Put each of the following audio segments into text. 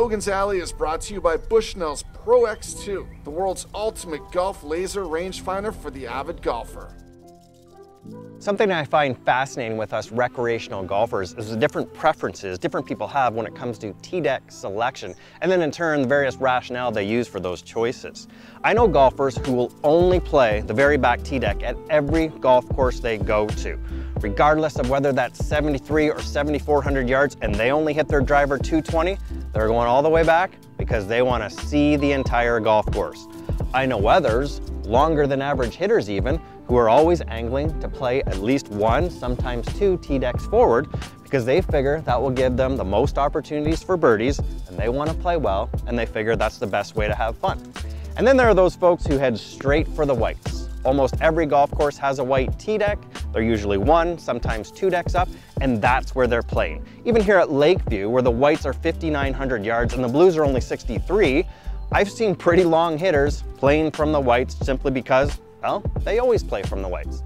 Logan's Alley is brought to you by Bushnell's Pro X2, the world's ultimate golf laser rangefinder for the avid golfer. Something I find fascinating with us recreational golfers is the different preferences different people have when it comes to tee deck selection, and then in turn the various rationale they use for those choices. I know golfers who will only play the very back tee deck at every golf course they go to, regardless of whether that's 73 or 7,400 yards and they only hit their driver 220, they're going all the way back because they want to see the entire golf course. I know others, longer than average hitters even, who are always angling to play at least one, sometimes two tee decks forward because they figure that will give them the most opportunities for birdies and they want to play well and they figure that's the best way to have fun. And then there are those folks who head straight for the whites. Almost every golf course has a white tee deck. They're usually one, sometimes two decks up, and that's where they're playing. Even here at Lakeview, where the whites are 5,900 yards and the blues are only 63, I've seen pretty long hitters playing from the whites simply because, well, they always play from the whites.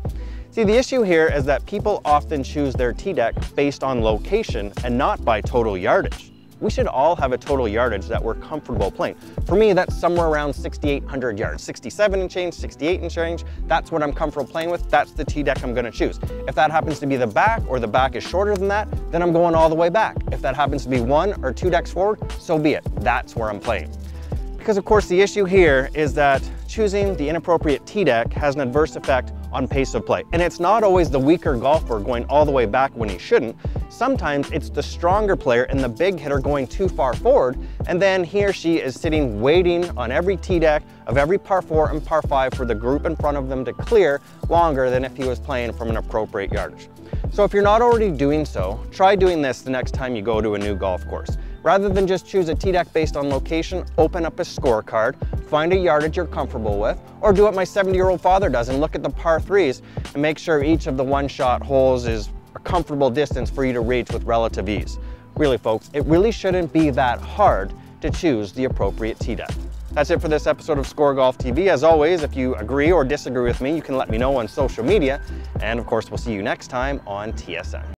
See, the issue here is that people often choose their tee deck based on location and not by total yardage. We should all have a total yardage that we're comfortable playing. For me, that's somewhere around 6,800 yards, 67 and change, 68 and change. That's what I'm comfortable playing with. That's the tee deck I'm gonna choose. If that happens to be the back or the back is shorter than that, then I'm going all the way back. If that happens to be one or two decks forward, so be it. That's where I'm playing. Because of course the issue here is that choosing the inappropriate tee deck has an adverse effect on pace of play. And it's not always the weaker golfer going all the way back when he shouldn't. Sometimes it's the stronger player and the big hitter going too far forward, and then he or she is sitting waiting on every tee deck of every par 4 and par 5 for the group in front of them to clear longer than if he was playing from an appropriate yardage. So if you're not already doing so, try doing this the next time you go to a new golf course. Rather than just choose a tee deck based on location, open up a scorecard, find a yardage you're comfortable with, or do what my 70-year-old father does and look at the par 3s and make sure each of the one-shot holes is a comfortable distance for you to reach with relative ease. Really, folks, it really shouldn't be that hard to choose the appropriate tee deck. That's it for this episode of Score Golf TV. As always, if you agree or disagree with me, you can let me know on social media. And of course, we'll see you next time on TSN.